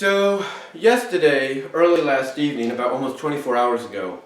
So yesterday, early last evening, about almost 24 hours ago,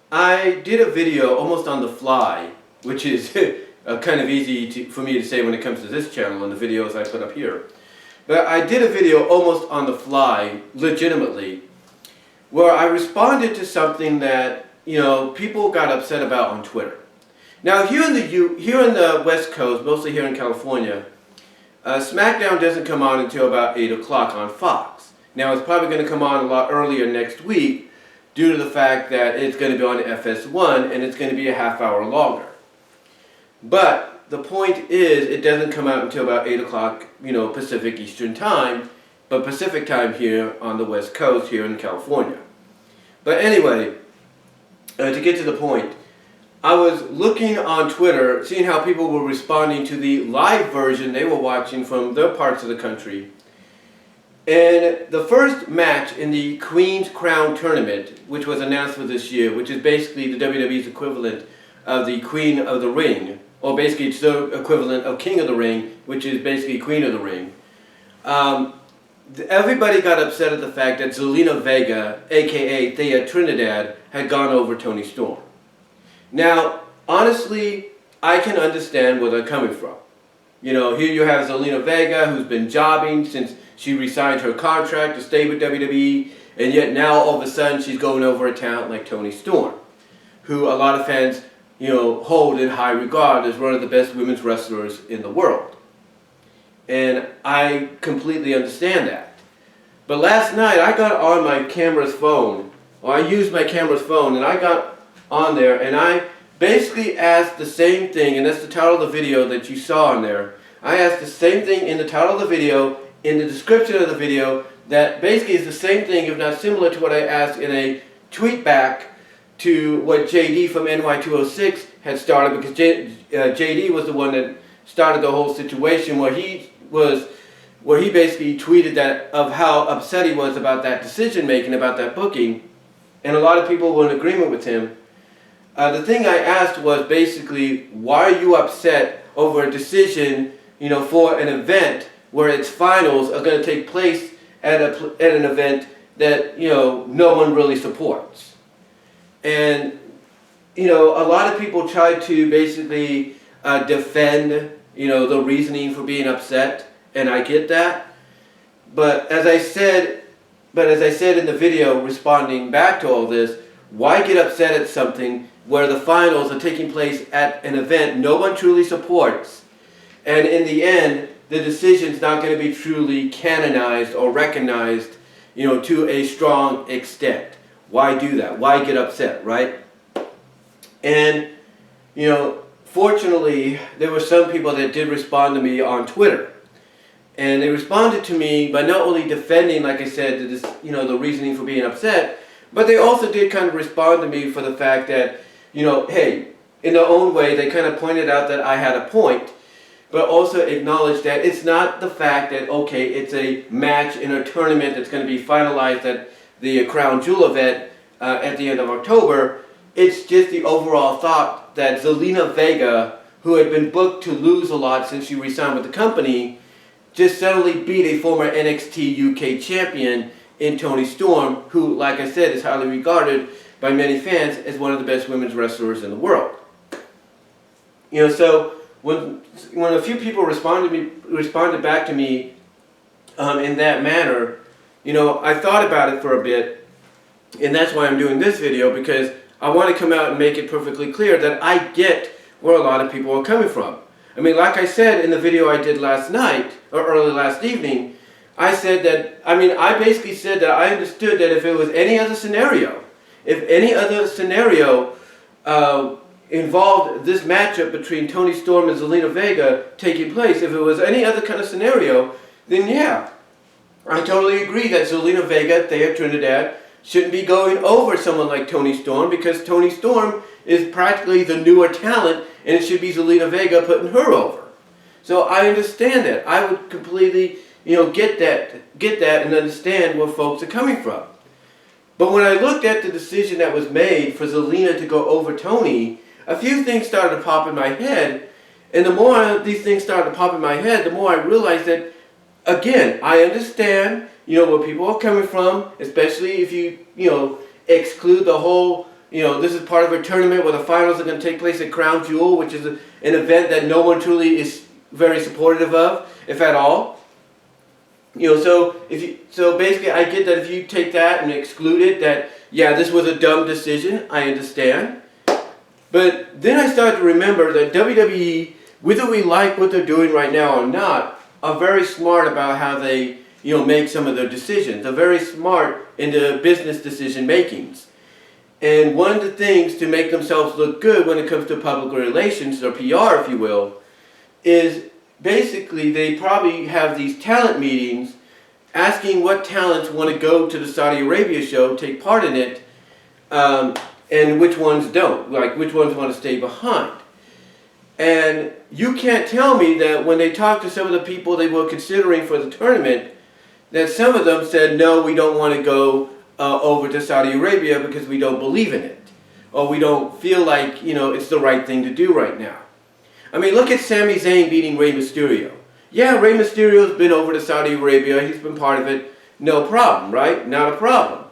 I did a video almost on the fly, which is kind of easy for me to say when it comes to this channel and the videos I put up here. But I did a video almost on the fly, legitimately, where I responded to something that, people got upset about on Twitter. Now here in the West Coast, mostly here in California, Smackdown doesn't come on until about 8 o'clock on Fox. Now it's probably going to come on a lot earlier next week due to the fact that it's going to be on FS1 and it's going to be a half hour longer. But the point is, it doesn't come out until about 8 o'clock, Pacific Eastern Time, but Pacific Time here on the West Coast here in California. But anyway, to get to the point, I was looking on Twitter, seeing how people were responding to the live version they were watching from their parts of the country. And the first match in the Queen's Crown Tournament, which was announced for this year, which is basically the WWE's equivalent of the Queen of the Ring, or basically it's the equivalent of King of the Ring, which is basically Queen of the Ring. Everybody got upset at the fact that Zelina Vega, aka Thea Trinidad, had gone over Toni Storm. Now, honestly, I can understand where they're coming from. Here you have Zelina Vega, who's been jobbing since she resigned her contract to stay with WWE, and yet now all of a sudden she's going over a talent like Toni Storm, who a lot of fans, hold in high regard as one of the best women's wrestlers in the world. And I completely understand that. But last night I got on my camera's phone, or I used my camera's phone, and I got on there and I basically asked the same thing, and that's the title of the video that you saw on there. I asked the same thing in the title of the video, in the description of the video, that basically is the same thing, if not similar to what I asked in a tweet back to what JD from NY206 had started, because JD was the one that started the whole situation where he basically tweeted that of how upset he was about that decision making, about that booking, and a lot of people were in agreement with him. The thing I asked was basically, why are you upset over a decision, for an event where its finals are going to take place at an event that, no one really supports? And, a lot of people try to basically defend, the reasoning for being upset, and I get that. But as I said in the video responding back to all this, why get upset at something where the finals are taking place at an event no one truly supports, and in the end the decision's not going to be truly canonized or recognized, to a strong extent? Why do that? Why get upset, right? And, fortunately, there were some people that did respond to me on Twitter. And they responded to me by not only defending, like I said, the reasoning for being upset, but they also did kind of respond to me for the fact that, hey, in their own way, they kind of pointed out that I had a point, but also acknowledged that it's not the fact that, okay, it's a match in a tournament that's going to be finalized at the Crown Jewel event at the end of October. It's just the overall thought that Zelina Vega, who had been booked to lose a lot since she resigned with the company, just suddenly beat a former NXT UK champion in Toni Storm, who, like I said, is highly regarded by many fans as one of the best women's wrestlers in the world. So when a few people responded back to me in that manner, I thought about it for a bit, and that's why I'm doing this video, because I want to come out and make it perfectly clear that I get where a lot of people are coming from. I mean, like I said in the video I did last night, or early last evening, I basically said that I understood that if it was any other scenario, involved this matchup between Toni Storm and Zelina Vega taking place, if it was any other kind of scenario, then yeah, I totally agree that Zelina Vega, Thea Trinidad, shouldn't be going over someone like Toni Storm, because Toni Storm is practically the newer talent, and it should be Zelina Vega putting her over. So I understand that. I would completely, get that and understand where folks are coming from. But when I looked at the decision that was made for Zelina to go over Toni, a few things started to pop in my head, and the more these things started to pop in my head, the more I realized that, again, I understand, where people are coming from, especially if you exclude the whole, this is part of a tournament where the finals are going to take place at Crown Jewel, which is an event that no one truly is very supportive of, if at all. So basically I get that if you take that and exclude it, that, yeah, this was a dumb decision, I understand. But then I started to remember that WWE, whether we like what they're doing right now or not, are very smart about how they, make some of their decisions. They're very smart in the business decision makings. And one of the things to make themselves look good when it comes to public relations, or PR if you will, is basically they probably have these talent meetings asking what talents want to go to the Saudi Arabia show, take part in it, and which ones don't, like which ones want to stay behind. And you can't tell me that when they talked to some of the people they were considering for the tournament, that some of them said, no, we don't want to go over to Saudi Arabia because we don't believe in it, or we don't feel like, it's the right thing to do right now. I mean, look at Sami Zayn beating Rey Mysterio. Yeah, Rey Mysterio's been over to Saudi Arabia, he's been part of it, no problem, right? Not a problem.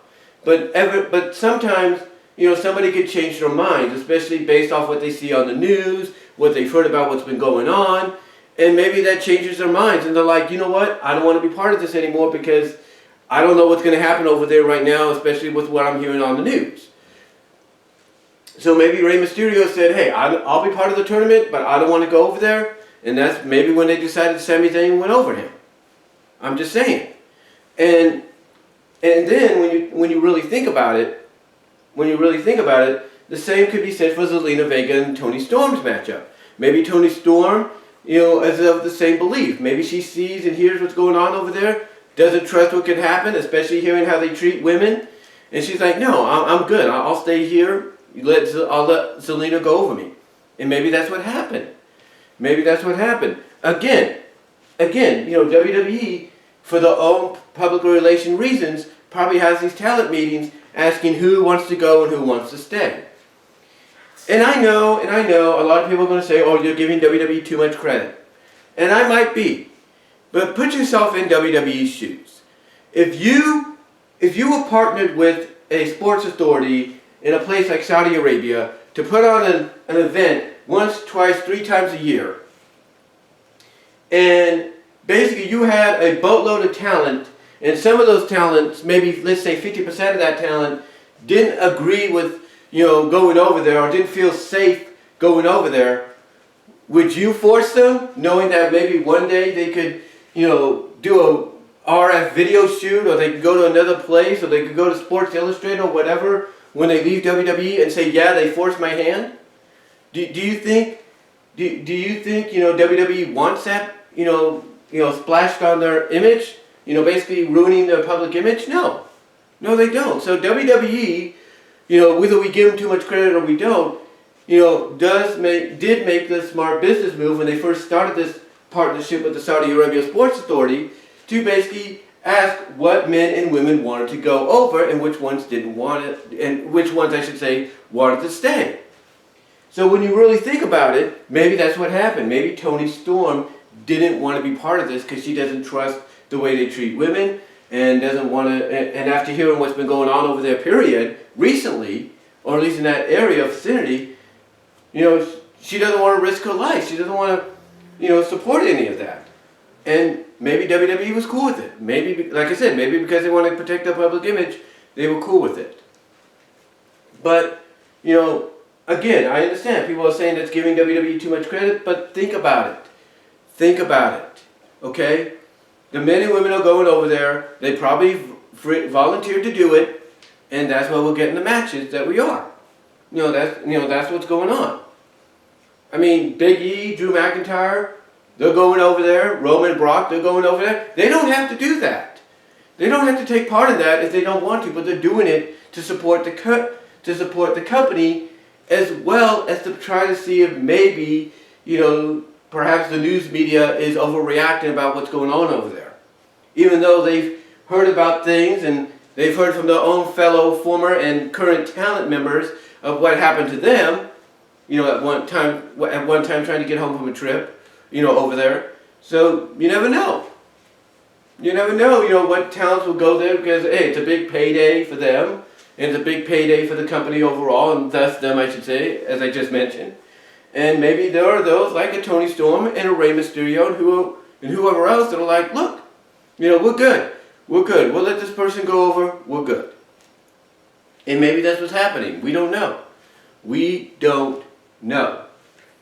But sometimes, somebody could change their minds, especially based off what they see on the news, what they've heard about what's been going on, and maybe that changes their minds, and they're like, you know what, I don't want to be part of this anymore because I don't know what's going to happen over there right now, especially with what I'm hearing on the news. So maybe Rey Mysterio said, hey, I'll be part of the tournament, but I don't want to go over there. And that's maybe when they decided Sami Zayn went over him. I'm just saying. And then when you really think about it, the same could be said for Zelina Vega and Toni Storm's matchup. Maybe Toni Storm, is of the same belief. Maybe she sees and hears what's going on over there, doesn't trust what could happen, especially hearing how they treat women. And she's like, no, I'm good. I'll stay here. I'll let Zelina go over me. And maybe that's what happened. Maybe that's what happened. Again, WWE, for their own public relation reasons, probably has these talent meetings asking who wants to go and who wants to stay. And I know, a lot of people are going to say, oh, you're giving WWE too much credit. And I might be. But put yourself in WWE's shoes. If you were partnered with a sports authority in a place like Saudi Arabia to put on an event once, twice, 3 times a year, and basically you had a boatload of talent, and some of those talents, maybe let's say 50% of that talent, didn't agree with going over there, or didn't feel safe going over there, would you force them, knowing that maybe one day they could do a RF video shoot, or they could go to another place, or they could go to Sports Illustrated or whatever when they leave WWE and say, yeah, they forced my hand? Do you think WWE wants that splashed on their image, basically ruining their public image? No, they don't. So WWE, whether we give them too much credit or we don't, did make the smart business move when they first started this partnership with the Saudi Arabia Sports Authority to basically ask what men and women wanted to go over and which ones didn't want it, and which ones, I should say, wanted to stay. So when you really think about it, maybe that's what happened. Maybe Toni Storm didn't want to be part of this because she doesn't trust the way they treat women, and doesn't want to, and after hearing what's been going on over there, period, recently, or at least in that area of vicinity, she doesn't want to risk her life. She doesn't want to, support any of that. And maybe WWE was cool with it. Maybe, like I said, maybe because they want to protect their public image, they were cool with it. But, again, I understand people are saying that's giving WWE too much credit, but think about it. Think about it, okay? The men and women are going over there. They probably volunteered to do it, and that's why we're getting the matches that we are. That's what's going on. I mean, Big E, Drew McIntyre, they're going over there. Roman, Brock, they're going over there. They don't have to do that. They don't have to take part in that if they don't want to, but they're doing it to support the company, as well as to try to see if maybe, perhaps the news media is overreacting about what's going on over there. Even though they've heard about things and they've heard from their own fellow former and current talent members of what happened to them, at one time trying to get home from a trip, over there. So you never know. You never know, what talents will go there because, hey, it's a big payday for them. And it's a big payday for the company overall, and thus them, I should say, as I just mentioned. And maybe there are those like a Tony Storm and a Rey Mysterio and whoever else that are like, look, we're good. We're good. We'll let this person go over. We're good. And maybe that's what's happening. We don't know. We don't know.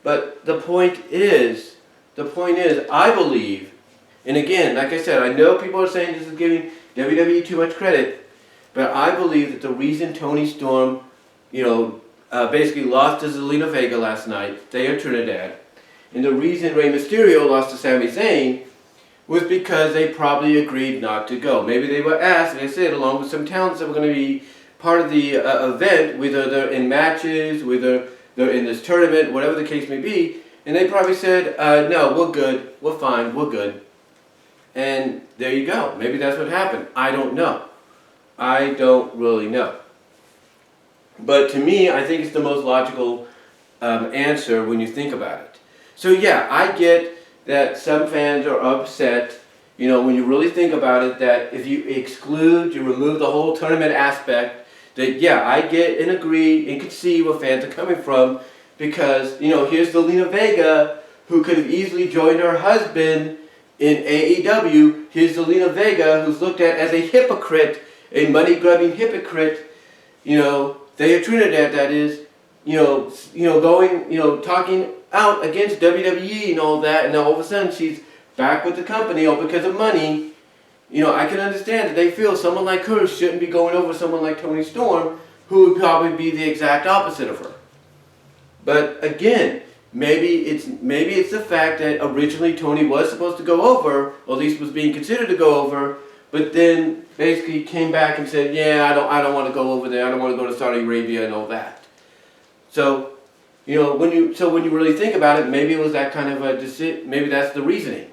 But the point is, I believe, and again, like I said, I know people are saying this is giving WWE too much credit, but I believe that the reason Tony Storm, basically lost to Zelina Vega last night, Thea Trinidad, and the reason Rey Mysterio lost to Sami Zayn was because they probably agreed not to go. Maybe they were asked, like I said, along with some talents that were going to be part of the event, whether they're in matches, whether they're in this tournament, whatever the case may be, and they probably said, no, we're good, we're fine, we're good. And there you go. Maybe that's what happened. I don't know. I don't really know. But to me, I think it's the most logical answer when you think about it. So yeah, I get that some fans are upset, when you really think about it, that if you remove the whole tournament aspect, that yeah, I get and agree and can see where fans are coming from, because, here's Zelina Vega, who could have easily joined her husband in AEW. Here's Zelina Vega, who's looked at as a hypocrite, a money-grubbing hypocrite, Thea Trinidad, that is, going, talking out against WWE and all that, and now all of a sudden she's back with the company all because of money. I can understand that they feel someone like her shouldn't be going over someone like Toni Storm, who would probably be the exact opposite of her. But again, maybe it's the fact that originally Tony was supposed to go over, or at least was being considered to go over, but then basically came back and said, yeah, I don't want to go over there. I don't want to go to Saudi Arabia and all that. So, when you really think about it, maybe it was that kind of a decision. Maybe that's the reasoning.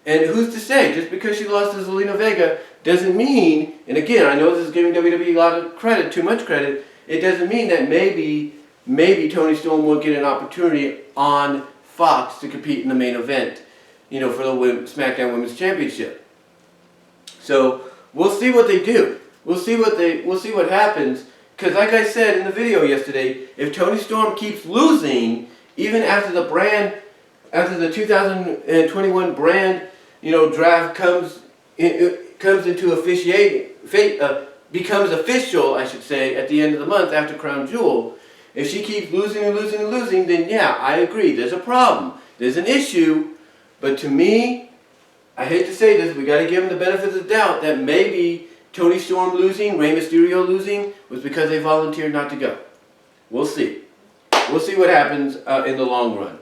And who's to say? Just because she lost to Zelina Vega doesn't mean, and again, I know this is giving WWE a lot of credit, too much credit. It doesn't mean that maybe Toni Storm will get an opportunity on Fox to compete in the main event, for the Smackdown Women's Championship. So we'll see what they do. We'll see what happens. Because like I said in the video yesterday, if Toni Storm keeps losing, even after the 2021 brand, draft comes into officiating, becomes official, I should say, at the end of the month after Crown Jewel. If she keeps losing and losing and losing, then yeah, I agree. There's a problem. There's an issue. But to me, I hate to say this, we got to give them the benefit of the doubt that maybe Toni Storm losing, Rey Mysterio losing, was because they volunteered not to go. We'll see. We'll see what happens in the long run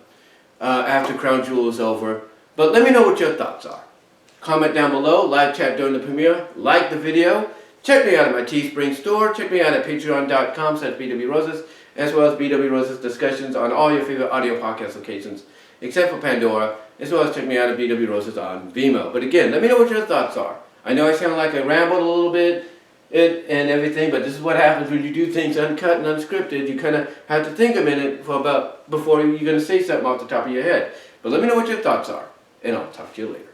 after Crown Jewel is over. But let me know what your thoughts are. Comment down below, live chat during the premiere, like the video. Check me out at my Teespring store. Check me out at patreon.com/bwroses, as well as BW Roses discussions on all your favorite audio podcast locations, except for Pandora, as well as check me out at BW Roses on Vimeo. But again, let me know what your thoughts are. I know I sound like I rambled a little bit and everything, but this is what happens when you do things uncut and unscripted. You kind of have to think a minute before you're going to say something off the top of your head. But let me know what your thoughts are, and I'll talk to you later.